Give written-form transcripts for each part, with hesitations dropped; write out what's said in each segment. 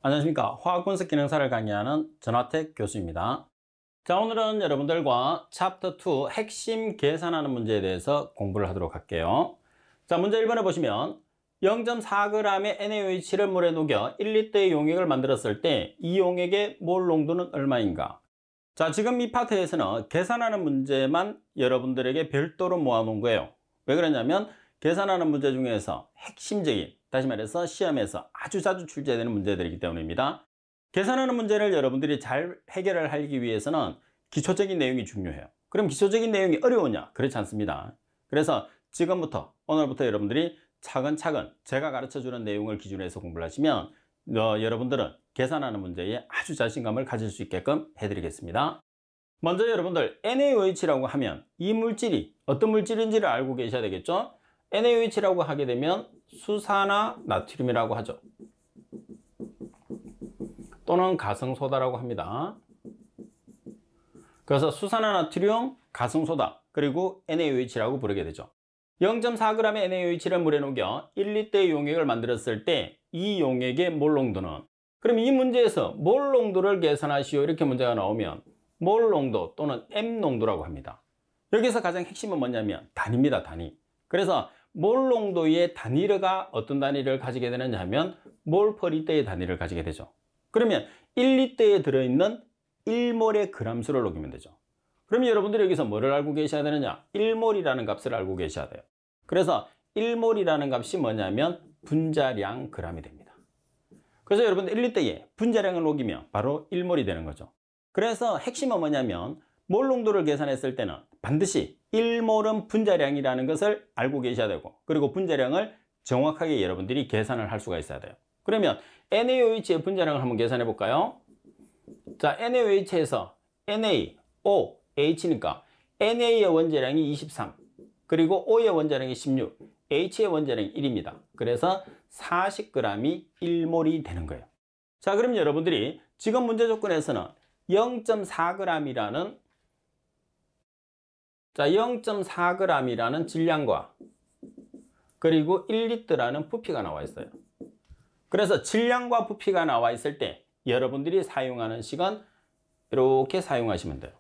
안녕하십니까. 화학분석 기능사를 강의하는 전화택 교수입니다. 자, 오늘은 여러분들과 챕터 2 핵심 계산하는 문제에 대해서 공부를 하도록 할게요. 자, 문제 1번에 보시면 0.4g의 NaOH를 물에 녹여 1리터의 용액을 만들었을 때 이 용액의 몰 농도는 얼마인가? 자, 지금 이 파트에서는 계산하는 문제만 여러분들에게 별도로 모아놓은 거예요. 왜 그러냐면 계산하는 문제 중에서 핵심적인, 다시 말해서 시험에서 아주 자주 출제되는 문제들이기 때문입니다. 계산하는 문제를 여러분들이 잘 해결을 하기 위해서는 기초적인 내용이 중요해요. 그럼 기초적인 내용이 어려우냐? 그렇지 않습니다. 그래서 지금부터, 오늘부터 여러분들이 차근차근 제가 가르쳐주는 내용을 기준으로 해서 공부를 하시면 여러분들은 계산하는 문제에 아주 자신감을 가질 수 있게끔 해드리겠습니다. 먼저 여러분들 NaOH라고 하면 이 물질이 어떤 물질인지를 알고 계셔야 되겠죠? NaOH라고 하게 되면 수산화나트륨이라고 하죠. 또는 가성소다라고 합니다. 그래서 수산화나트륨, 가성소다, 그리고 NaOH라고 부르게 되죠. 0.4g의 NaOH를 물에 녹여 1리터의 용액을 만들었을 때 이 용액의 몰 농도는, 그럼 이 문제에서 몰 농도를 계산하시오 이렇게 문제가 나오면 몰 농도 또는 M 농도라고 합니다. 여기서 가장 핵심은 뭐냐면 단위입니다. 단위. 그래서 몰 농도의 단위가 어떤 단위를 가지게 되느냐 하면 몰 퍼 리터의 단위를 가지게 되죠. 그러면 1리터에 들어있는 1몰의 그람수를 녹이면 되죠. 그러면 여러분들이 여기서 뭐를 알고 계셔야 되느냐? 1몰이라는 값을 알고 계셔야 돼요. 그래서 1몰이라는 값이 뭐냐면 분자량 g이 됩니다. 그래서 여러분 1리터에 분자량을 녹이면 바로 1몰이 되는 거죠. 그래서 핵심은 뭐냐면 몰 농도를 계산했을 때는 반드시 1몰은 분자량이라는 것을 알고 계셔야 되고, 그리고 분자량을 정확하게 여러분들이 계산을 할 수가 있어야 돼요. 그러면 NaOH의 분자량을 한번 계산해 볼까요? 자, NaOH에서 NaOH니까 Na의 원자량이 23, 그리고 O의 원자량이 16, H의 원자량이 1입니다. 그래서 40g이 1몰이 되는 거예요. 자, 그럼 여러분들이 지금 문제 조건에서는 0.4g이라는 0.4g이라는 질량과 그리고 1리터라는 부피가 나와 있어요. 그래서 질량과 부피가 나와 있을 때 여러분들이 사용하는 식은 이렇게 사용하시면 돼요.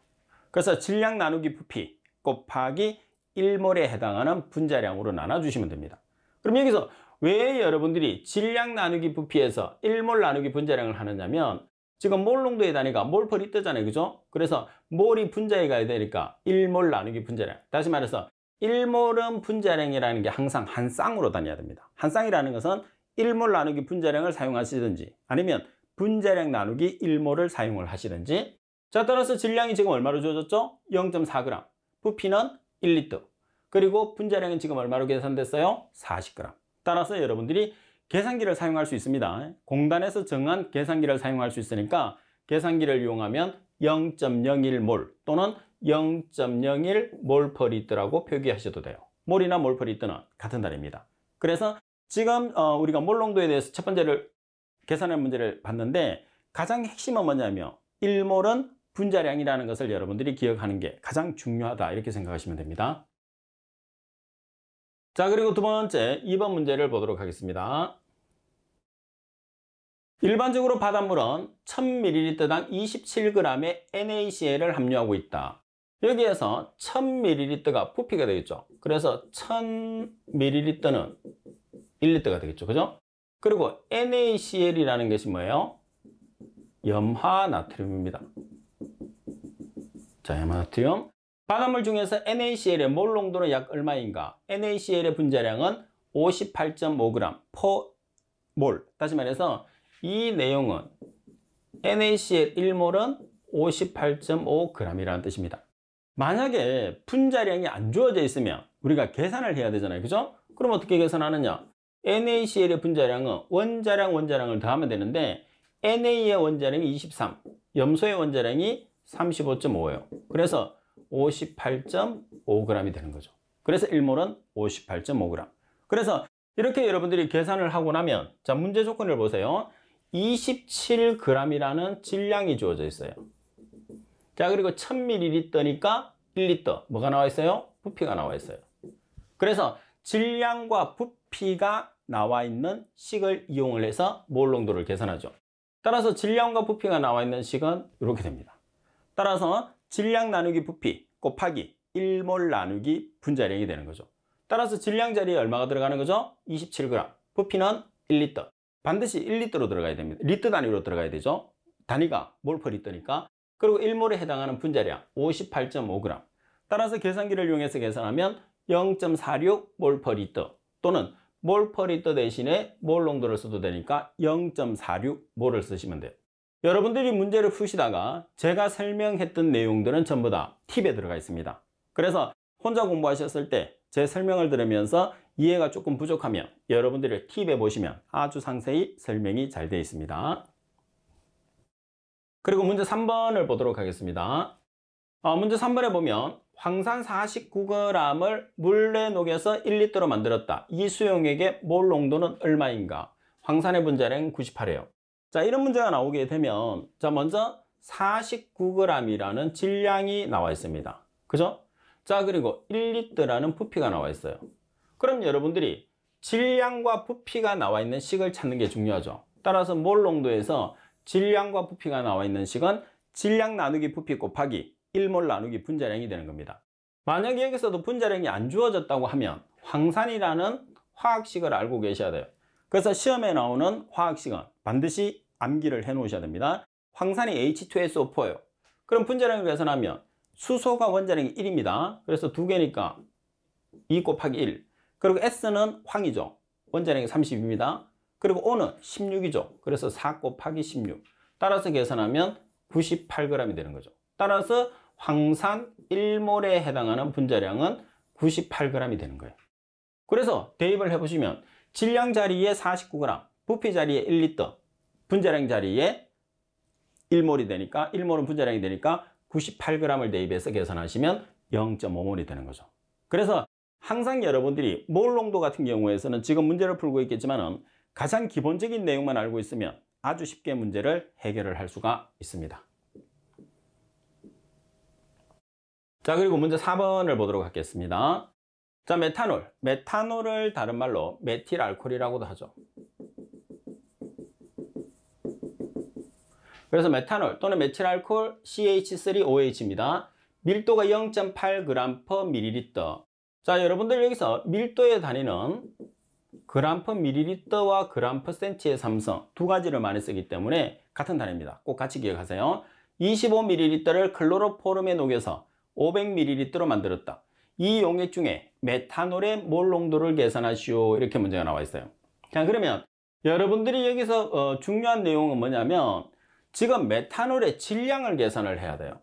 그래서 질량 나누기 부피 곱하기 1몰에 해당하는 분자량으로 나눠주시면 됩니다. 그럼 여기서 왜 여러분들이 질량 나누기 부피에서 1몰 나누기 분자량을 하느냐면 지금 몰 농도의 단위가 몰 퍼 리터잖아요. 그죠? 그래서 몰이 분자에 가야 되니까 1몰 나누기 분자량. 다시 말해서 1몰은 분자량이라는 게 항상 한 쌍으로 다녀야 됩니다. 한 쌍이라는 것은 1몰 나누기 분자량을 사용하시든지 아니면 분자량 나누기 1몰을 사용을 하시든지. 자, 따라서 질량이 지금 얼마로 주어졌죠? 0.4g. 부피는 1리터. 그리고 분자량은 지금 얼마로 계산됐어요? 40g. 따라서 여러분들이 계산기를 사용할 수 있습니다. 공단에서 정한 계산기를 사용할 수 있으니까 계산기를 이용하면 0.01몰 또는 0.01몰 퍼 리터라고 표기하셔도 돼요. 몰이나 몰 퍼 리터는 같은 단위입니다. 그래서 지금 우리가 몰 농도에 대해서 첫 번째를 계산할 문제를 봤는데 가장 핵심은 뭐냐면 1몰은 분자량이라는 것을 여러분들이 기억하는 게 가장 중요하다 이렇게 생각하시면 됩니다. 자, 그리고 두 번째 2번 문제를 보도록 하겠습니다. 일반적으로 바닷물은 1000ml당 27g의 NaCl을 함유하고 있다. 여기에서 1000ml가 부피가 되겠죠. 그래서 1000ml는 1리터가 되겠죠. 그죠? 그리고 NaCl이라는 것이 뭐예요? 염화나트륨입니다. 자, 염화나트륨. 바닷물 중에서 NaCl의 몰 농도는 약 얼마인가? NaCl의 분자량은 58.5g per 몰. 다시 말해서 이 내용은 NaCl 1몰은 58.5g이라는 뜻입니다. 만약에 분자량이 안 주어져 있으면 우리가 계산을 해야 되잖아요. 그죠? 그럼 어떻게 계산하느냐? NaCl의 분자량은 원자량을 더하면 되는데 Na의 원자량이 23, 염소의 원자량이 35.5예요. 그래서 58.5g이 되는 거죠. 그래서 1몰은 58.5g. 그래서 이렇게 여러분들이 계산을 하고 나면 자, 문제 조건을 보세요. 27g이라는 질량이 주어져 있어요. 자, 그리고 1000ml니까 1리터 뭐가 나와 있어요? 부피가 나와 있어요. 그래서 질량과 부피가 나와 있는 식을 이용을 해서 몰 농도를 계산하죠. 따라서 질량과 부피가 나와 있는 식은 이렇게 됩니다. 따라서 질량 나누기 부피 곱하기 1몰 나누기 분자량이 되는 거죠. 따라서 질량 자리에 얼마가 들어가는 거죠? 27g. 부피는 1리터. 반드시 1리터로 들어가야 됩니다. 리터 단위로 들어가야 되죠. 단위가 몰 퍼 리터니까. 그리고 1몰에 해당하는 분자량 58.5g. 따라서 계산기를 이용해서 계산하면 0.46 몰 퍼 리터 또는 몰 퍼 리터 대신에 몰 농도를 써도 되니까 0.46 몰을 쓰시면 돼요. 여러분들이 문제를 푸시다가 제가 설명했던 내용들은 전부 다 팁에 들어가 있습니다. 그래서 혼자 공부하셨을 때 제 설명을 들으면서 이해가 조금 부족하면 여러분들이 팁에 보시면 아주 상세히 설명이 잘 되어 있습니다. 그리고 문제 3번을 보도록 하겠습니다. 문제 3번에 보면 황산 49g을 물에 녹여서 1리터로 만들었다. 이 수용액의 몰 농도는 얼마인가? 황산의 분자량은 98이에요. 자, 이런 문제가 나오게 되면 자, 먼저 49g이라는 질량이 나와 있습니다. 그죠? 자, 그리고 1리터라는 부피가 나와 있어요. 그럼 여러분들이 질량과 부피가 나와 있는 식을 찾는 게 중요하죠. 따라서 몰 농도에서 질량과 부피가 나와 있는 식은 질량 나누기 부피 곱하기 1몰 나누기 분자량이 되는 겁니다. 만약에 여기서도 분자량이 안 주어졌다고 하면 황산이라는 화학식을 알고 계셔야 돼요. 그래서 시험에 나오는 화학식은 반드시 암기를 해 놓으셔야 됩니다. 황산이 H2SO4예요. 그럼 분자량을 계산하면 수소가 원자량이 1입니다. 그래서 두 개니까 2 곱하기 1. 그리고 S는 황이죠. 원자량이 30입니다. 그리고 O는 16이죠. 그래서 4 곱하기 16. 따라서 계산하면 98g이 되는 거죠. 따라서 황산 1몰에 해당하는 분자량은 98g이 되는 거예요. 그래서 대입을 해보시면 질량 자리에 49g, 부피 자리에 1리터, 분자량 자리에 1몰이 되니까 1몰은 분자량이 되니까 98g을 대입해서 계산하시면 0.5몰이 되는 거죠. 그래서 항상 여러분들이 몰 농도 같은 경우에서는 지금 문제를 풀고 있겠지만 가장 기본적인 내용만 알고 있으면 아주 쉽게 문제를 해결을 할 수가 있습니다. 자, 그리고 문제 4번을 보도록 하겠습니다. 자, 메탄올. 메탄올을 다른 말로 메틸알코올이라고도 하죠. 그래서 메탄올 또는 메틸알코올 CH3OH입니다. 밀도가 0.8g/ml. 자, 여러분들 여기서 밀도의 단위는 g/ml와 g/cm의 삼성 두 가지를 많이 쓰기 때문에 같은 단위입니다. 꼭 같이 기억하세요. 25ml를 클로로포름에 녹여서 500ml로 만들었다. 이 용액 중에 메탄올의 몰 농도를 계산하시오. 이렇게 문제가 나와 있어요. 자, 그러면 여러분들이 여기서 중요한 내용은 뭐냐면 지금 메탄올의 질량을 계산을 해야 돼요.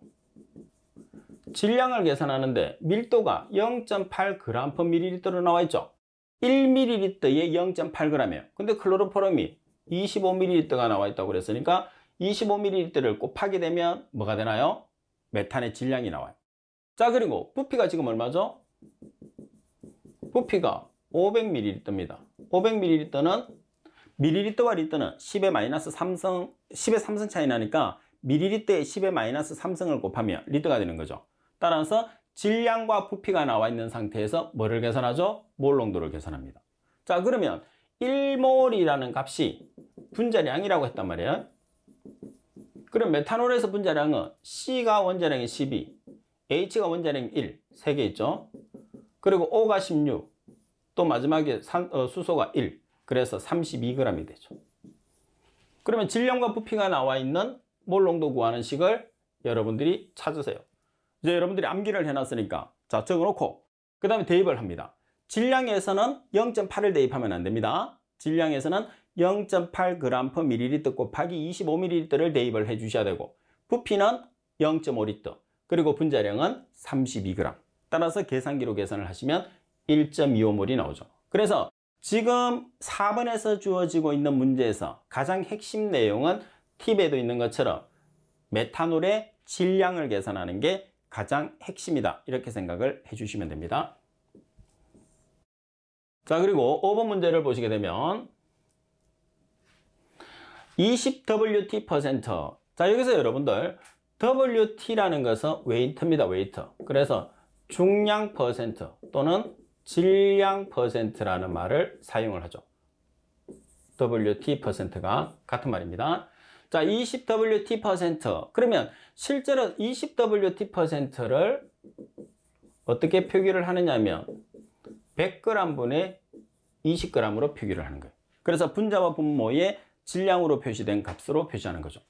질량을 계산하는데 밀도가 0.8g/ml로 나와 있죠. 1ml에 0.8g이에요. 근데 클로로포름이 25ml가 나와 있다고 그랬으니까 25ml를 곱하게 되면 뭐가 되나요? 메탄의 질량이 나와요. 자, 그리고 부피가 지금 얼마죠? 부피가 500ml입니다. 500ml는 밀리리터와 리터는 10의 3승 차이 나니까 밀리리터에 10의 -3승을 곱하면 리터가 되는 거죠. 따라서 질량과 부피가 나와 있는 상태에서 뭐를 계산하죠? 몰 농도를 계산합니다. 자, 그러면 1몰이라는 값이 분자량이라고 했단 말이에요. 그럼 메탄올에서 분자량은 C가 원자량이 12, H가 원자량이 1, 3개 있죠. 그리고 O가 16, 또 마지막에 수소가 1, 그래서 32g이 되죠. 그러면 질량과 부피가 나와 있는 몰 농도 구하는 식을 여러분들이 찾으세요. 이제 여러분들이 암기를 해놨으니까 자, 적어놓고 그 다음에 대입을 합니다. 질량에서는 0.8을 대입하면 안 됩니다. 질량에서는 0.8g/ml 곱하기 25ml를 대입을 해 주셔야 되고 부피는 0.5리터 그리고 분자량은 32g. 따라서 계산기로 계산을 하시면 1.25몰이 나오죠. 그래서 지금 4번에서 주어지고 있는 문제에서 가장 핵심 내용은 팁에도 있는 것처럼 메탄올의 질량을 계산하는 게 가장 핵심이다. 이렇게 생각을 해주시면 됩니다. 자, 그리고 5번 문제를 보시게 되면 20WT%. 자, 여기서 여러분들 WT라는 것은 웨이트입니다. 웨이트. 그래서 중량 퍼센트 또는 질량 퍼센트라는 말을 사용을 하죠. WT%가 같은 말입니다. 자, 20WT%. 그러면 실제로 20WT%를 어떻게 표기를 하느냐면 100g 분의 20g으로 표기를 하는 거예요. 그래서 분자와 분모의 질량으로 표시된 값으로 표시하는 거죠.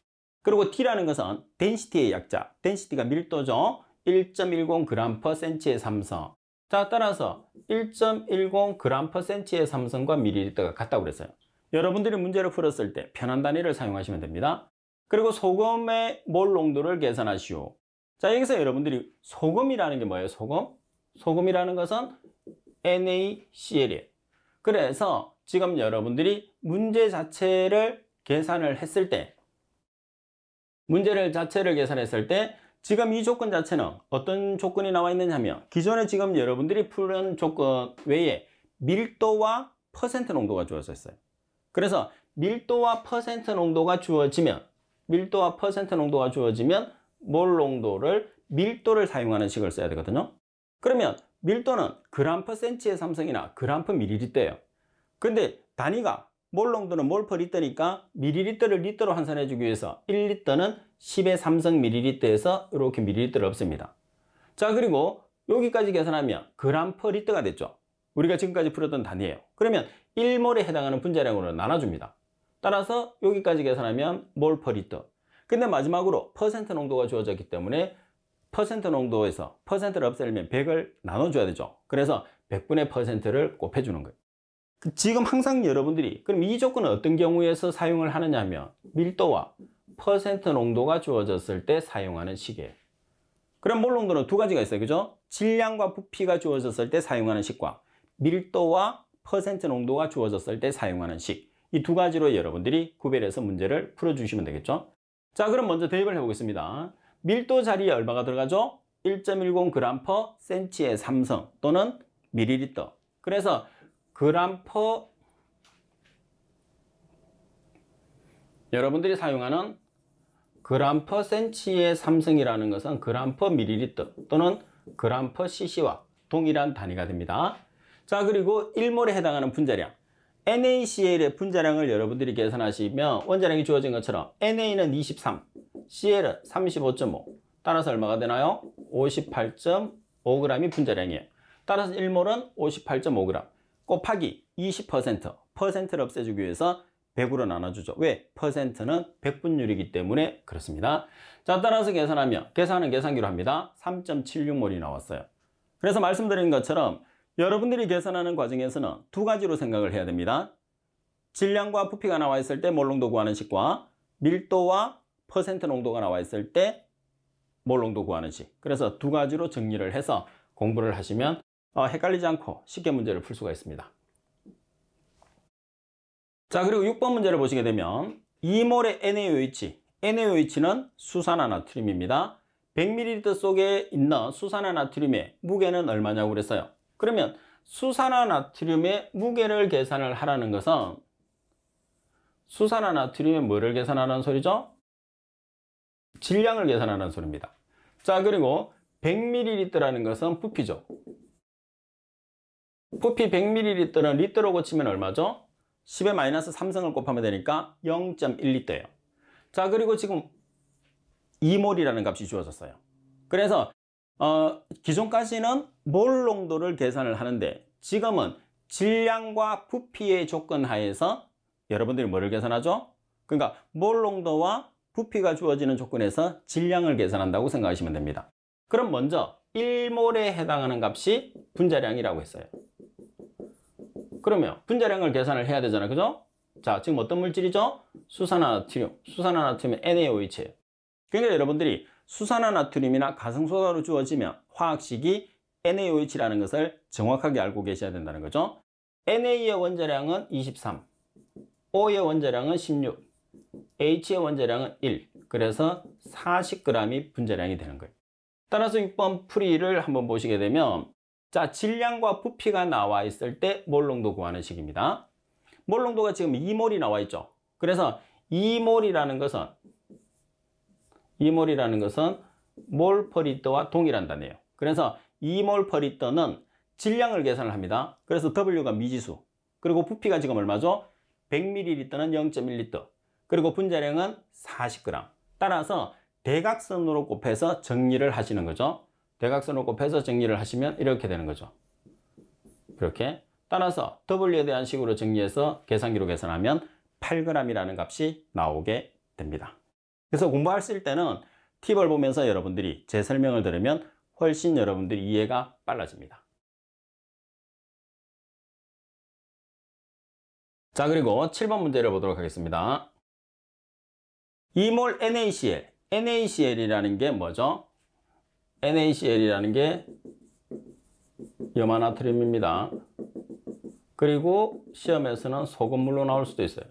그리고 T라는 것은 density의 약자, density가 밀도죠. 1.10g/cm의 삼성. 자, 따라서 1.10g/cm의 삼성과 밀리리터가 같다고 그랬어요. 여러분들이 문제를 풀었을 때 편한 단위를 사용하시면 됩니다. 그리고 소금의 몰 농도를 계산하시오. 자, 여기서 여러분들이 소금이라는 게 뭐예요? 소금이라는 것은 NaCl이에요. 그래서 지금 여러분들이 문제 자체를 계산을 했을 때, 지금 이 조건 자체는 어떤 조건이 나와 있느냐 하면 기존에 지금 여러분들이 푸는 조건 외에 밀도와 퍼센트 농도가 주어져 있어요. 그래서 밀도와 퍼센트 농도가 주어지면 몰 농도를 밀도를 사용하는 식을 써야 되거든요. 그러면 밀도는 g/cm의 삼성이나 g/ml예요. 근데 단위가 몰 농도는 몰/리터니까 밀리리터를 리터로 환산해 주기 위해서 1리터는 10의 삼성 밀리리터에서 이렇게 밀리리터를 없앱니다. 자, 그리고 여기까지 계산하면 g/리터가 됐죠. 우리가 지금까지 풀었던 단위예요. 그러면 1몰에 해당하는 분자량으로 나눠줍니다. 따라서 여기까지 계산하면 몰/리터. 근데 마지막으로 퍼센트 농도가 주어졌기 때문에 퍼센트 농도에서 퍼센트를 없애려면 100을 나눠줘야 되죠. 그래서 100분의 퍼센트를 곱해주는 거예요. 지금 항상 여러분들이 그럼 이 조건은 어떤 경우에서 사용을 하느냐 하면 밀도와 퍼센트 농도가 주어졌을 때 사용하는 식이에요. 그럼 몰 농도는 두 가지가 있어요. 그죠? 질량과 부피가 주어졌을 때 사용하는 식과 밀도와 퍼센트 농도가 주어졌을 때 사용하는 식. 이 두 가지로 여러분들이 구별해서 문제를 풀어주시면 되겠죠. 자, 그럼 먼저 대입을 해보겠습니다. 밀도 자리에 얼마가 들어가죠? 1.10g/cm의 삼성 또는 밀리리터. 그래서 여러분들이 사용하는 g/cm의 삼성이라는 것은 g/ml 또는 g/cc와 동일한 단위가 됩니다. 자, 그리고 1몰에 해당하는 분자량 NaCl의 분자량을 여러분들이 계산하시면 원자량이 주어진 것처럼 Na는 23, Cl은 35.5. 따라서 얼마가 되나요? 58.5g이 분자량이에요. 따라서 1몰은 58.5g 곱하기 20%, 퍼센트를 없애주기 위해서 100으로 나눠주죠. 왜? 퍼센트는 100분율이기 때문에 그렇습니다. 자, 따라서 계산하면 계산은 계산기로 합니다. 3.76몰이 나왔어요. 그래서 말씀드린 것처럼 여러분들이 계산하는 과정에서는 두 가지로 생각을 해야 됩니다. 질량과 부피가 나와 있을 때 몰 농도 구하는 식과 밀도와 퍼센트 농도가 나와 있을 때 몰 농도 구하는 식. 그래서 두 가지로 정리를 해서 공부를 하시면 헷갈리지 않고 쉽게 문제를 풀 수가 있습니다. 자, 그리고 6번 문제를 보시게 되면 2몰의 NaOH는 수산화나트륨입니다. 100ml 속에 있는 수산화나트륨의 무게는 얼마냐고 그랬어요. 그러면 수산화나트륨의 무게를 계산을 하라는 것은 수산화나트륨의 뭐를 계산하라는 소리죠? 질량을 계산하라는 소리입니다. 자, 그리고 100ml라는 것은 부피죠. 부피 100ml는 리터로 고치면 얼마죠? 10의 마이너스 3성을 곱하면 되니까 0.1리터예요. 자, 그리고 지금 2몰이라는 값이 주어졌어요. 그래서 기존까지는 몰 농도를 계산을 하는데 지금은 질량과 부피의 조건 하에서 여러분들이 뭐를 계산하죠? 그러니까 몰 농도와 부피가 주어지는 조건에서 질량을 계산한다고 생각하시면 됩니다. 그럼 먼저 1몰에 해당하는 값이 분자량이라고 했어요. 그러면 분자량을 계산을 해야 되잖아요. 그죠? 자, 지금 어떤 물질이죠? 수산화나트륨. 수산화나트륨은 NaOH예요. 그러니까 여러분들이 수산화나트륨이나 가성소다로 주어지면 화학식이 NaOH라는 것을 정확하게 알고 계셔야 된다는 거죠. Na의 원자량은 23, O의 원자량은 16, H의 원자량은 1. 그래서 40g이 분자량이 되는 거예요. 따라서 6번 풀이를 한번 보시게 되면 자, 질량과 부피가 나와 있을 때 몰 농도 구하는 식입니다. 몰 농도가 지금 2몰이 나와 있죠. 그래서 2몰이라는 것은 몰/리터와 동일한 단위예요. 그래서 2몰/리터는 질량을 계산을 합니다. 그래서 W가 미지수. 그리고 부피가 지금 얼마죠? 100ml는 0.1리터. 그리고 분자량은 40g. 따라서 대각선으로 곱해서 정리를 하시는 거죠. 대각선으로 곱해서 정리를 하시면 이렇게 되는 거죠. 이렇게. 따라서 W에 대한 식으로 정리해서 계산기로 계산하면 8g이라는 값이 나오게 됩니다. 그래서 공부하실 때는 팁을 보면서 여러분들이 제 설명을 들으면 훨씬 여러분들이 이해가 빨라집니다. 자, 그리고 7번 문제를 보도록 하겠습니다. 2몰 NaCl. NaCl이라는 게 뭐죠? NaCl이라는 게 염화나트륨입니다. 그리고 시험에서는 소금물로 나올 수도 있어요.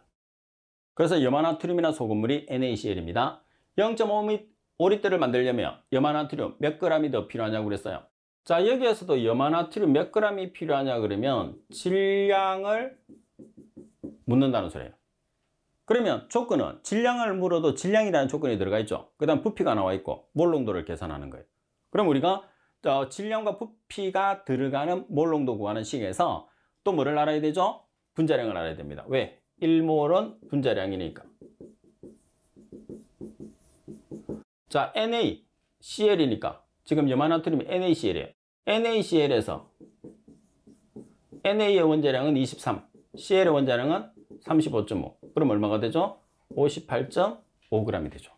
그래서 염화나트륨이나 소금물이 NaCl입니다. 0.5L를 만들려면 염화나트륨 몇 g이 더 필요하냐고 그랬어요. 자, 여기에서도 염화나트륨 몇 g이 필요하냐 그러면 질량을 묻는다는 소리예요. 그러면 조건은 질량을 물어도 질량이라는 조건이 들어가 있죠. 그 다음 부피가 나와 있고 몰 농도를 계산하는 거예요. 그럼 우리가 질량과 부피가 들어가는 몰 농도 구하는 식에서 또 뭐를 알아야 되죠? 분자량을 알아야 됩니다. 왜? 1몰은 분자량이니까. 자, NaCl이니까 지금 염화나트륨이 NaCl이에요. NaCl에서 Na의 원자량은 23, Cl의 원자량은 35.5. 그럼 얼마가 되죠? 58.5g이 되죠.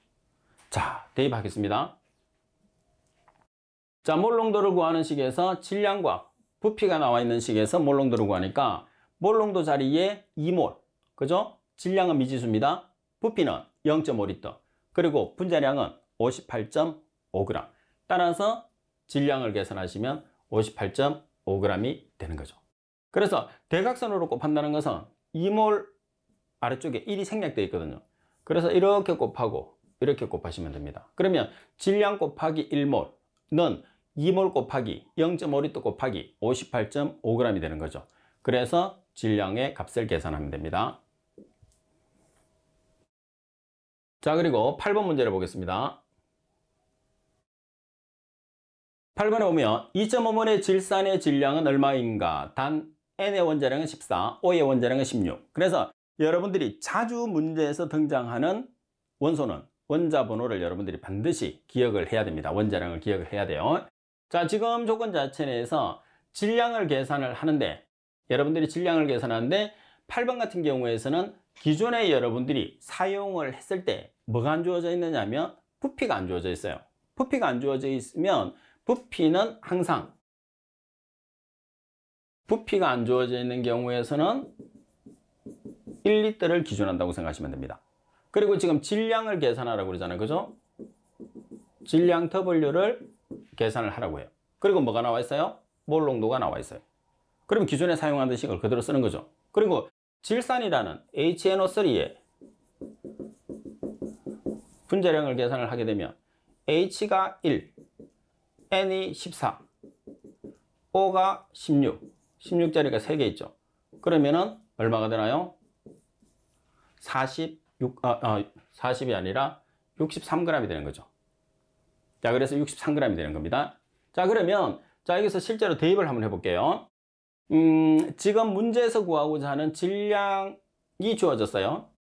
자, 대입하겠습니다. 자, 몰 농도를 구하는 식에서 질량과 부피가 나와 있는 식에서 몰 농도를 구하니까 몰 농도 자리에 2몰. 그죠? 질량은 미지수입니다. 부피는 0.5L. 그리고 분자량은 58.5g. 따라서 질량을 계산하시면 58.5g이 되는 거죠. 그래서 대각선으로 곱한다는 것은 2몰 아래쪽에 1이 생략되어 있거든요. 그래서 이렇게 곱하고 이렇게 곱하시면 됩니다. 그러면 질량 곱하기 1몰은 2몰 곱하기 0.5L 곱하기 58.5g이 되는 거죠. 그래서 질량의 값을 계산하면 됩니다. 자, 그리고 8번 문제를 보겠습니다. 8번에 보면 2.5몰의 질산의 질량은 얼마인가? 단 N의 원자량은 14, O의 원자량은 16. 그래서 여러분들이 자주 문제에서 등장하는 원소는 원자 번호를 여러분들이 반드시 기억을 해야 됩니다. 원자량을 기억을 해야 돼요. 자, 지금 조건 자체 내에서 질량을 계산을 하는데 여러분들이 질량을 계산하는데 8번 같은 경우에서는 기존에 여러분들이 사용을 했을 때 뭐가 안 주어져 있느냐면 부피가 안 주어져 있어요. 부피가 안 주어져 있으면 부피는 항상 부피가 안 주어져 있는 경우에서는 1L를 기준한다고 생각하시면 됩니다. 그리고 지금 질량을 계산하라고 그러잖아요. 그죠? 질량 W를 계산을 하라고 해요. 그리고 뭐가 나와 있어요? 몰 농도가 나와 있어요. 그럼 기존에 사용하던 식을 그대로 쓰는 거죠. 그리고 질산이라는 HNO3의 분자량을 계산을 하게 되면 H가 1, N이 14, O가 16, 16자리가 3개 있죠. 그러면은 얼마가 되나요? 40이 아니라 63g이 되는 거죠. 자, 그래서 63g이 되는 겁니다. 자, 그러면 자, 여기서 실제로 대입을 한번 해볼게요. 지금 문제에서 구하고자 하는 질량이 주어졌어요.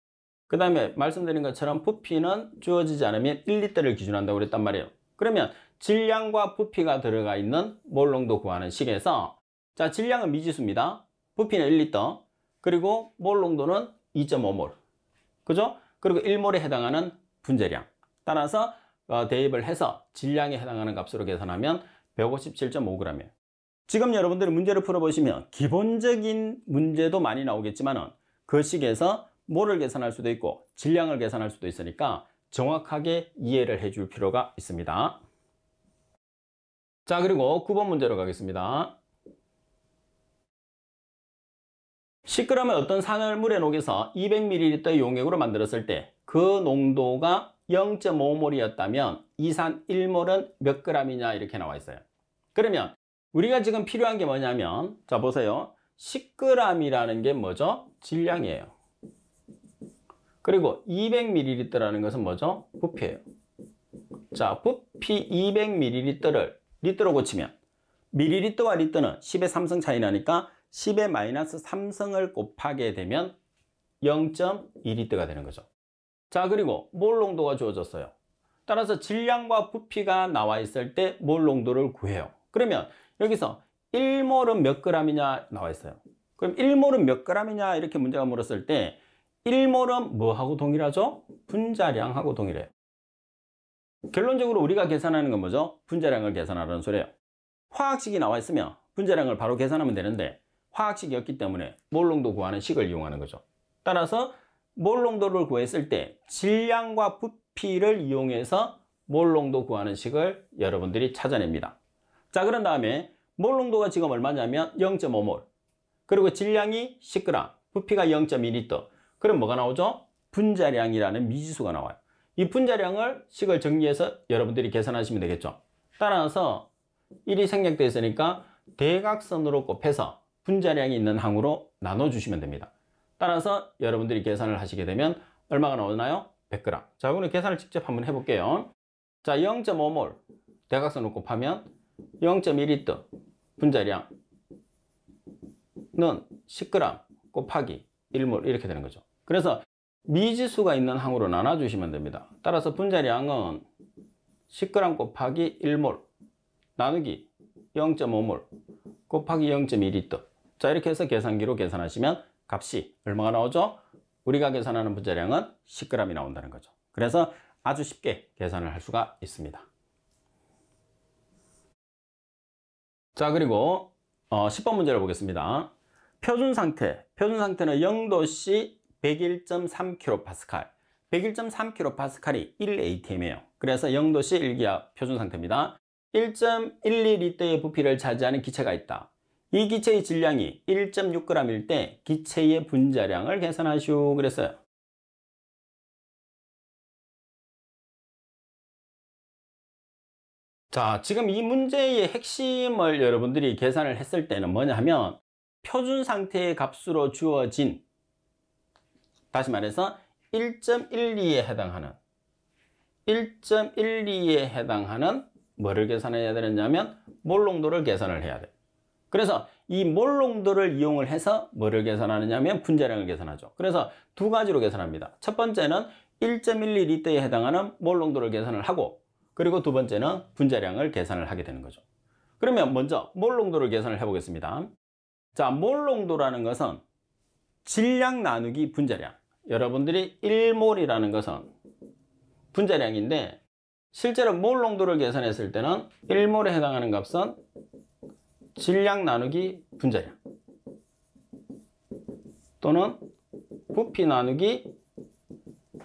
그 다음에 말씀드린 것처럼 부피는 주어지지 않으면 1L를 기준한다고 그랬단 말이에요. 그러면 질량과 부피가 들어가 있는 몰 농도 구하는 식에서 자, 질량은 미지수입니다. 부피는 1L, 그리고 몰 농도는 2.5몰. 그죠? 그리고 1몰에 해당하는 분자량. 따라서 대입을 해서 질량에 해당하는 값으로 계산하면 157.5g이에요. 지금 여러분들이 문제를 풀어보시면 기본적인 문제도 많이 나오겠지만 그 식에서 몰을 계산할 수도 있고 질량을 계산할 수도 있으니까 정확하게 이해를 해줄 필요가 있습니다. 자, 그리고 9번 문제로 가겠습니다. 10g의 어떤 산화물에 녹여서 200ml의 용액으로 만들었을 때 그 농도가 0.5몰이었다면 이산 1몰은 몇 g이냐 이렇게 나와 있어요. 그러면 우리가 지금 필요한 게 뭐냐면 자, 보세요. 10g이라는 게 뭐죠? 질량이에요. 그리고 200ml라는 것은 뭐죠? 부피예요. 자, 부피 200ml를 리터로 고치면 밀리리터와 리터는 10의 3승 차이 나니까 10의 마이너스 3승을 곱하게 되면 0.2L가 되는 거죠. 자, 그리고 몰 농도가 주어졌어요. 따라서 질량과 부피가 나와 있을 때 몰 농도를 구해요. 그러면 여기서 1몰은 몇 g이냐 나와 있어요. 그럼 1몰은 몇 g이냐 이렇게 문제가 물었을 때 1몰은 뭐하고 동일하죠? 분자량하고 동일해요. 결론적으로 우리가 계산하는 건 뭐죠? 분자량을 계산하라는 소리예요. 화학식이 나와 있으면 분자량을 바로 계산하면 되는데 화학식이 없기 때문에 몰 농도 구하는 식을 이용하는 거죠. 따라서 몰 농도를 구했을 때 질량과 부피를 이용해서 몰 농도 구하는 식을 여러분들이 찾아냅니다. 자, 그런 다음에 몰 농도가 지금 얼마냐면 0.5몰, 그리고 질량이 10g, 부피가 0.2L. 그럼 뭐가 나오죠? 분자량이라는 미지수가 나와요. 이 분자량을 식을 정리해서 여러분들이 계산하시면 되겠죠. 따라서 1이 생략되어 있으니까 대각선으로 곱해서 분자량이 있는 항으로 나눠주시면 됩니다. 따라서 여러분들이 계산을 하시게 되면 얼마가 나오나요? 100g. 자, 오늘 계산을 직접 한번 해볼게요. 자, 0.5몰 대각선으로 곱하면 0.1L 분자량은 10g 곱하기 1몰 이렇게 되는 거죠. 그래서 미지수가 있는 항으로 나눠주시면 됩니다. 따라서 분자량은 10g 곱하기 1몰 나누기 0.5몰 곱하기 0.2L. 자, 이렇게 해서 계산기로 계산하시면 값이 얼마가 나오죠? 우리가 계산하는 분자량은 10g이 나온다는 거죠. 그래서 아주 쉽게 계산을 할 수가 있습니다. 자, 그리고 10번 문제를 보겠습니다. 표준 상태는 0도씨 101.3kPa, 101.3kPa이 1atm이에요. 그래서 0도씨 1기압 표준 상태입니다. 1.12L의 부피를 차지하는 기체가 있다. 이 기체의 질량이 1.6g일 때 기체의 분자량을 계산하시오 그랬어요. 자, 지금 이 문제의 핵심을 여러분들이 계산을 했을 때는 뭐냐 하면 표준 상태의 값으로 주어진, 다시 말해서 1.12에 해당하는 뭐를 계산해야 되느냐면 몰 농도를 계산을 해야 돼요. 그래서 이 몰 농도를 이용을 해서 뭐를 계산하느냐면 분자량을 계산하죠. 그래서 두 가지로 계산합니다. 첫 번째는 1.12L에 해당하는 몰 농도를 계산을 하고, 그리고 두 번째는 분자량을 계산을 하게 되는 거죠. 그러면 먼저 몰 농도를 계산을 해보겠습니다. 자, 몰 농도라는 것은 질량 나누기 분자량. 여러분들이 1몰이라는 것은 분자량인데 실제로 몰 농도를 계산했을 때는 1몰에 해당하는 값은 질량 나누기 분자량 또는 부피 나누기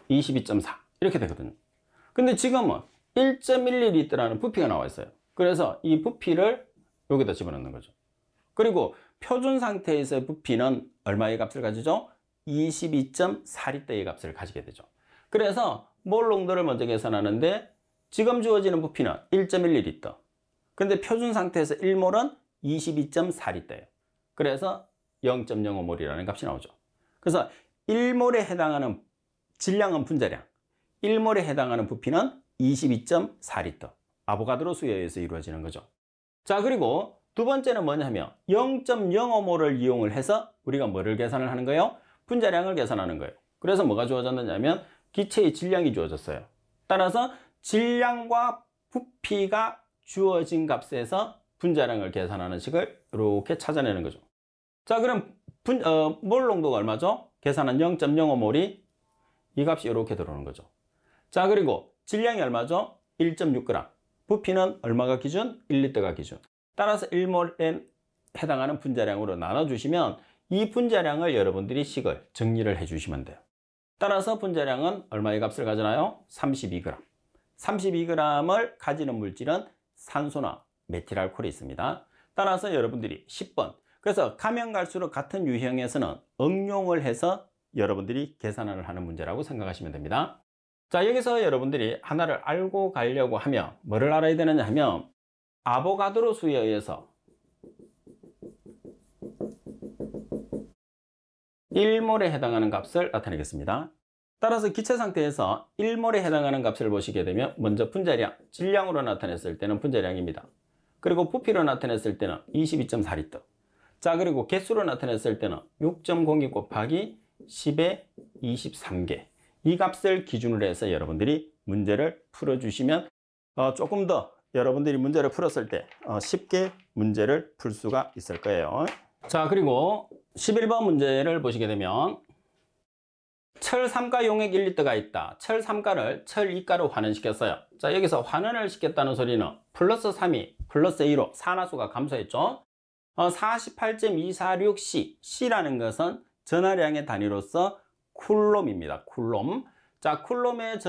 22.4 이렇게 되거든요. 근데 지금은 1.12L라는 부피가 나와 있어요. 그래서 이 부피를 여기다 집어넣는 거죠. 그리고 표준 상태에서의 부피는 얼마의 값을 가지죠? 22.4L의 값을 가지게 되죠. 그래서 몰 농도를 먼저 계산하는데 지금 주어지는 부피는 1.1L. 근데 표준 상태에서 1몰은 22.4L예요. 그래서 0.05몰이라는 값이 나오죠. 그래서 1몰에 해당하는 질량은 분자량, 1몰에 해당하는 부피는 22.4L. 아보가드로 수에 의해서 이루어지는 거죠. 자, 그리고 두 번째는 뭐냐면 0.05몰을 이용을 해서 우리가 뭐를 계산을 하는 거예요? 분자량을 계산하는 거예요. 그래서 뭐가 주어졌느냐면 기체의 질량이 주어졌어요. 따라서 질량과 부피가 주어진 값에서 분자량을 계산하는 식을 이렇게 찾아내는 거죠. 자, 그럼 몰 농도가 얼마죠? 계산한 0.05몰이 이 값이 이렇게 들어오는 거죠. 자, 그리고 질량이 얼마죠? 1.6g. 부피는 얼마가 기준? 1L가 기준. 따라서 1몰에 해당하는 분자량으로 나눠주시면 이 분자량을 여러분들이 식을 정리를 해주시면 돼요. 따라서 분자량은 얼마의 값을 가지나요? 32g. 32g을 가지는 물질은 산소나 메틸알코올이 있습니다. 따라서 여러분들이 10번. 그래서 가면 갈수록 같은 유형에서는 응용을 해서 여러분들이 계산을 하는 문제라고 생각하시면 됩니다. 자, 여기서 여러분들이 하나를 알고 가려고 하면 뭐를 알아야 되느냐 하면 아보가드로 수에 의해서 1몰에 해당하는 값을 나타내겠습니다. 따라서 기체 상태에서 1몰에 해당하는 값을 보시게 되면 먼저 분자량, 질량으로 나타냈을 때는 분자량입니다. 그리고 부피로 나타냈을 때는 22.4L. 자, 그리고 개수로 나타냈을 때는 6.02 곱하기 10의 23개. 이 값을 기준으로 해서 여러분들이 문제를 풀어주시면 조금 더 여러분들이 문제를 풀었을 때 쉽게 문제를 풀 수가 있을 거예요. 자, 그리고 11번 문제를 보시게 되면 철 3가 용액 1리터가 있다. 철 3가를 철 2가로 환원시켰어요. 자, 여기서 환원을 시켰다는 소리는 플러스 3이 플러스 2로 산화수가 감소했죠. 48.246C, C라는 것은 전하량의 단위로서 쿨롬입니다. 쿨롬. 자, 쿨롬의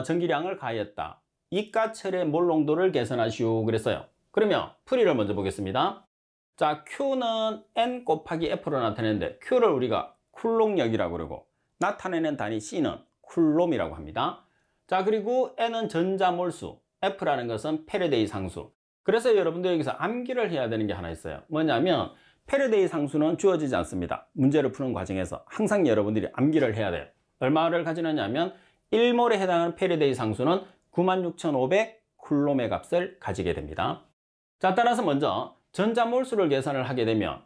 전기량을 가했다. 이가 철의 몰 농도를 계산하시오 그랬어요. 그러면 풀이를 먼저 보겠습니다. 자, Q는 N 곱하기 F로 나타내는데 Q를 우리가 쿨롱력이라고 그러고 나타내는 단위 C는 쿨롬이라고 합니다. 자, 그리고 N은 전자몰수, F라는 것은 패러데이 상수. 그래서 여러분들 여기서 암기를 해야 되는 게 하나 있어요. 뭐냐면 패러데이 상수는 주어지지 않습니다. 문제를 푸는 과정에서 항상 여러분들이 암기를 해야 돼요. 얼마를 가지느냐면 1몰에 해당하는 패러데이 상수는 96,500쿨롬의 값을 가지게 됩니다. 자, 따라서 먼저 전자몰수를 계산을 하게 되면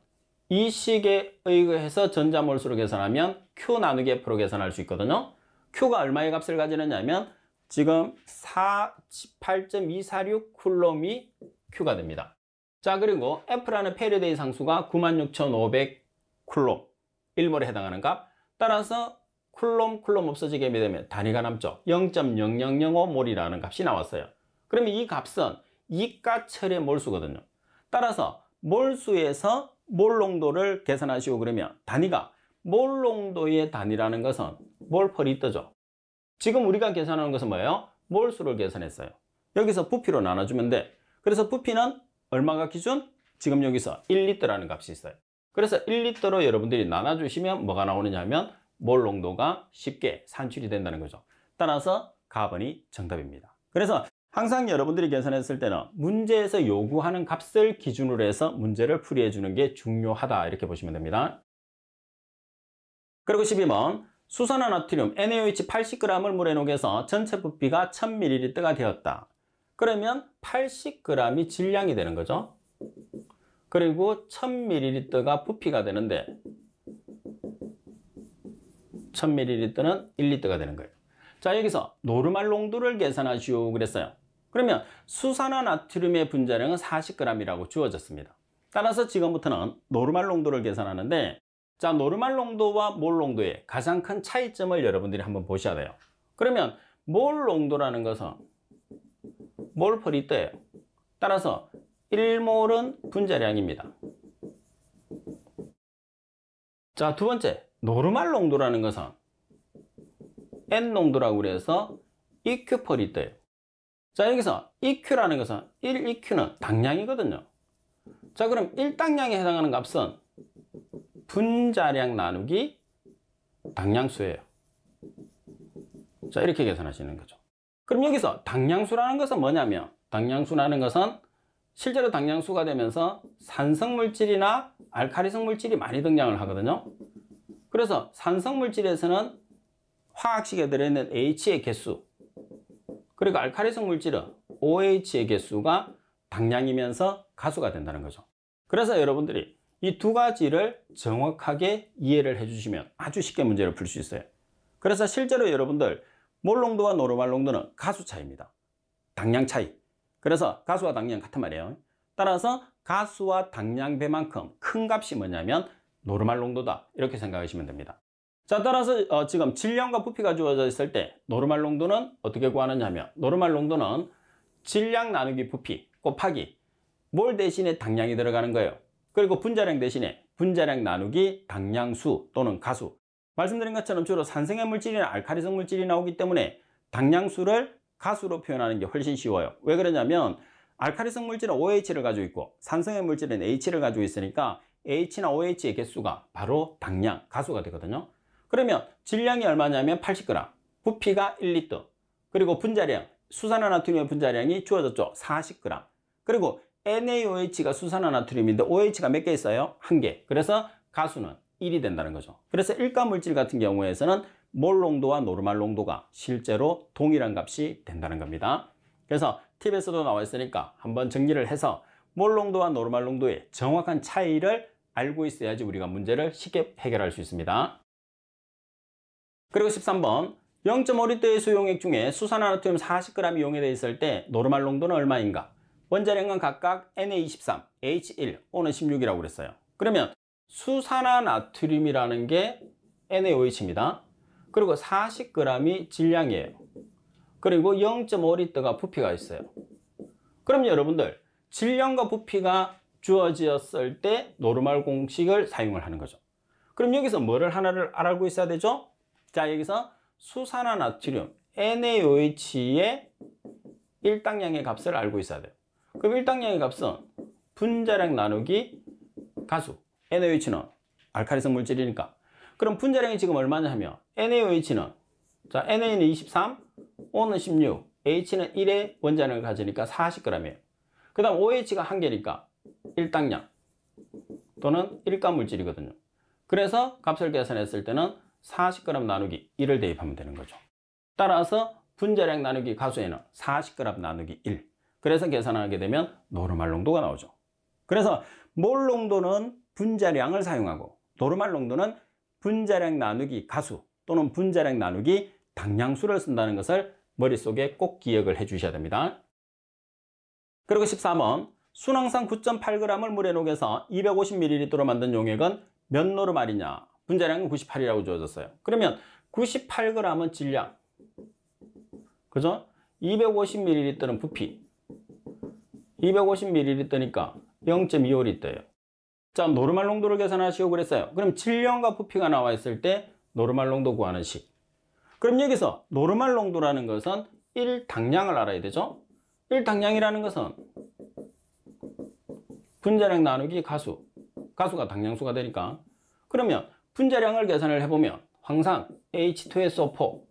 이 식에 의거해서 전자몰수를 계산하면 Q 나누기 F로 계산할 수 있거든요. Q가 얼마의 값을 가지느냐면 지금 48.246쿨롬이 Q가 됩니다. 자, 그리고 F라는 패러데이 상수가 96,500쿨롬 1몰에 해당하는 값. 따라서 쿨롬 없어지게 되면 단위가 남죠. 0.0005몰이라는 값이 나왔어요. 그러면 이 값은 이가 철의 몰수거든요. 따라서 몰수에서 몰 농도를 계산하시고 그러면 단위가 몰 농도의 단위라는 것은 몰퍼리터죠. 지금 우리가 계산하는 것은 뭐예요? 몰수를 계산했어요. 여기서 부피로 나눠주면 돼. 그래서 부피는 얼마가 기준? 지금 여기서 1리터라는 값이 있어요. 그래서 1리터로 여러분들이 나눠주시면 뭐가 나오느냐 하면 몰 농도가 쉽게 산출이 된다는 거죠. 따라서 가번이 정답입니다. 그래서 항상 여러분들이 계산했을 때는 문제에서 요구하는 값을 기준으로 해서 문제를 풀이해 주는 게 중요하다 이렇게 보시면 됩니다. 그리고 12번 수산화나트륨 NaOH 80g을 물에 녹여서 전체 부피가 1000ml가 되었다. 그러면 80g이 질량이 되는 거죠. 그리고 1000ml가 부피가 되는데 1000ml는 1리터가 되는 거예요. 자, 여기서 노르말 농도를 계산하시오 그랬어요. 그러면 수산화나트륨의 분자량은 40g이라고 주어졌습니다. 따라서 지금부터는 노르말 농도를 계산하는데 자, 노르말 농도와 몰 농도의 가장 큰 차이점을 여러분들이 한번 보셔야 돼요. 그러면 몰 농도라는 것은 몰 퍼 리터예요. 따라서 1몰은 분자량입니다. 자, 두 번째 노르말 농도라는 것은 N 농도라고 그래서 EQ 퍼 리터예요. 자, 여기서 EQ라는 것은 1EQ는 당량이거든요. 자, 그럼 1당량에 해당하는 값은 분자량 나누기 당량수예요. 자, 이렇게 계산하시는 거죠. 그럼 여기서 당량수라는 것은 뭐냐면 당량수라는 것은 실제로 당량수가 되면서 산성물질이나 알카리성물질이 많이 등장을 하거든요. 그래서 산성물질에서는 화학식에 들어있는 H의 개수 그리고 알카리성 물질은 OH의 개수가 당량이면서 가수가 된다는 거죠. 그래서 여러분들이 이 두 가지를 정확하게 이해를 해주시면 아주 쉽게 문제를 풀 수 있어요. 그래서 실제로 여러분들 몰 농도와 노르말 농도는 가수 차이입니다. 당량 차이. 그래서 가수와 당량 같은 말이에요. 따라서 가수와 당량배만큼 큰 값이 뭐냐면 노르말 농도다 이렇게 생각하시면 됩니다. 자, 따라서 지금 질량과 부피가 주어져 있을 때 노르말 농도는 어떻게 구하느냐 하면 노르말 농도는 질량 나누기 부피 곱하기 몰 대신에 당량이 들어가는 거예요. 그리고 분자량 대신에 분자량 나누기 당량수 또는 가수. 말씀드린 것처럼 주로 산성의 물질이나 알카리성 물질이 나오기 때문에 당량수를 가수로 표현하는 게 훨씬 쉬워요. 왜 그러냐면 알카리성 물질은 OH를 가지고 있고 산성의 물질은 H를 가지고 있으니까 H나 OH의 개수가 바로 당량, 가수가 되거든요. 그러면 질량이 얼마냐면 80g, 부피가 1리터, 그리고 분자량, 수산화나트륨의 분자량이 주어졌죠. 40g. 그리고 NaOH가 수산화나트륨인데 OH가 몇 개 있어요? 1개. 그래서 가수는 1이 된다는 거죠. 그래서 일가 물질 같은 경우에서는 몰 농도와 노르말 농도가 실제로 동일한 값이 된다는 겁니다. 그래서 팁에서도 나와 있으니까 한번 정리를 해서 몰 농도와 노르말 농도의 정확한 차이를 알고 있어야지 우리가 문제를 쉽게 해결할 수 있습니다. 그리고 13번 0.5리터의 수용액 중에 수산화나트륨 40g이 용해되어 있을 때 노르말 농도는 얼마인가? 원자량은 각각 Na23, H1, O는 16이라고 그랬어요. 그러면 수산화나트륨이라는 게 NaOH입니다. 그리고 40g이 질량이에요. 그리고 0.5리터가 부피가 있어요. 그럼 여러분들 질량과 부피가 주어졌을 때 노르말 공식을 사용을 하는 거죠. 그럼 여기서 뭐를 하나를 알고 있어야 되죠? 자, 여기서 수산화나트륨 NaOH의 일당량의 값을 알고 있어야 돼요. 그럼 일당량의 값은 분자량 나누기 가수. NaOH는 알칼리성 물질이니까. 그럼 분자량이 지금 얼마냐 하면 NaOH는 자, Na는 23, O는 16, H는 1의 원자량을 가지니까 40g이에요. 그 다음 OH가 1개니까 일당량 또는 일가 물질이거든요. 그래서 값을 계산했을 때는 40g 나누기 1을 대입하면 되는 거죠. 따라서 분자량 나누기 가수에는 40g 나누기 1. 그래서 계산하게 되면 노르말 농도가 나오죠. 그래서 몰 농도는 분자량을 사용하고 노르말 농도는 분자량 나누기 가수 또는 분자량 나누기 당량수를 쓴다는 것을 머릿속에 꼭 기억을 해 주셔야 됩니다. 그리고 13번 순항산 9.8g을 물에 녹여서 250ml로 만든 용액은 몇 노르말이냐? 분자량은 98이라고 주어졌어요. 그러면 98g은 질량, 그죠? 250ml는 부피, 250ml니까 0.25L예요. 자, 노르말 농도를 계산하시고 그랬어요. 그럼 질량과 부피가 나와 있을 때 노르말 농도 구하는 식. 그럼 여기서 노르말 농도라는 것은 1당량을 알아야 되죠? 1당량이라는 것은 분자량 나누기 가수. 가수가 당량수가 되니까. 그러면 분자량을 계산을 해보면 항상 H2SO4.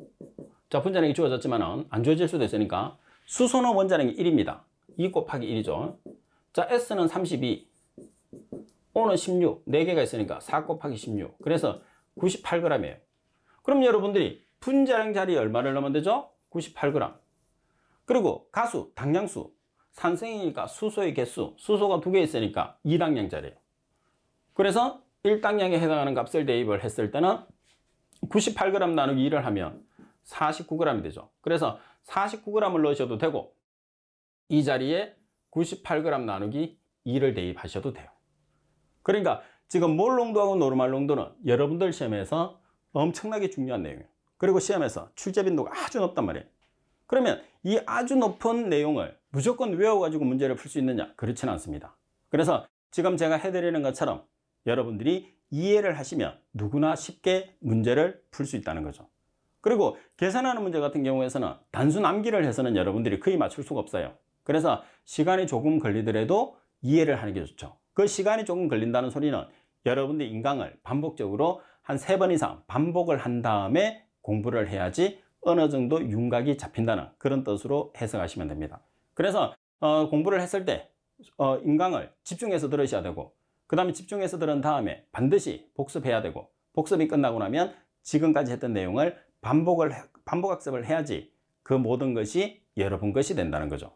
자, 분자량이 주어졌지만 안 주어질 수도 있으니까 수소는 원자량이 1입니다. 2 곱하기 1이죠. 자, S는 32. O는 16. 4개가 있으니까 4 곱하기 16. 그래서 98g이에요. 그럼 여러분들이 분자량 자리 얼마를 넣으면 되죠? 98g. 그리고 가수, 당량수. 산성이니까 수소의 개수. 수소가 2개 있으니까 2당량짜리예요. 그래서 1당량에 해당하는 값을 대입을 했을 때는 98g 나누기 2를 하면 49g이 되죠. 그래서 49g을 넣으셔도 되고 이 자리에 98g 나누기 2를 대입하셔도 돼요. 그러니까 지금 몰 농도하고 노르말 농도는 여러분들 시험에서 엄청나게 중요한 내용이에요. 그리고 시험에서 출제 빈도가 아주 높단 말이에요. 그러면 이 아주 높은 내용을 무조건 외워가지고 문제를 풀 수 있느냐? 그렇지는 않습니다. 그래서 지금 제가 해드리는 것처럼 여러분들이 이해를 하시면 누구나 쉽게 문제를 풀 수 있다는 거죠. 그리고 계산하는 문제 같은 경우에서는 단순 암기를 해서는 여러분들이 거의 맞출 수가 없어요. 그래서 시간이 조금 걸리더라도 이해를 하는 게 좋죠. 그 시간이 조금 걸린다는 소리는 여러분들이 인강을 반복적으로 한 3번 이상 반복을 한 다음에 공부를 해야지 어느 정도 윤곽이 잡힌다는 그런 뜻으로 해석하시면 됩니다. 그래서 공부를 했을 때 인강을 집중해서 들으셔야 되고 그 다음에 집중해서 들은 다음에 반드시 복습해야 되고 복습이 끝나고 나면 지금까지 했던 내용을 반복학습을 해야지 그 모든 것이 여러분 것이 된다는 거죠.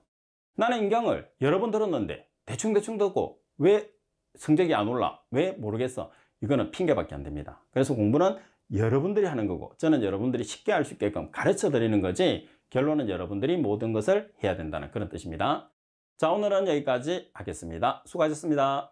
나는 인강을 여러 번 들었는데 대충 듣고 왜 성적이 안 올라? 왜 모르겠어? 이거는 핑계밖에 안 됩니다. 그래서 공부는 여러분들이 하는 거고 저는 여러분들이 쉽게 할 수 있게끔 가르쳐 드리는 거지 결론은 여러분들이 모든 것을 해야 된다는 그런 뜻입니다. 자, 오늘은 여기까지 하겠습니다. 수고하셨습니다.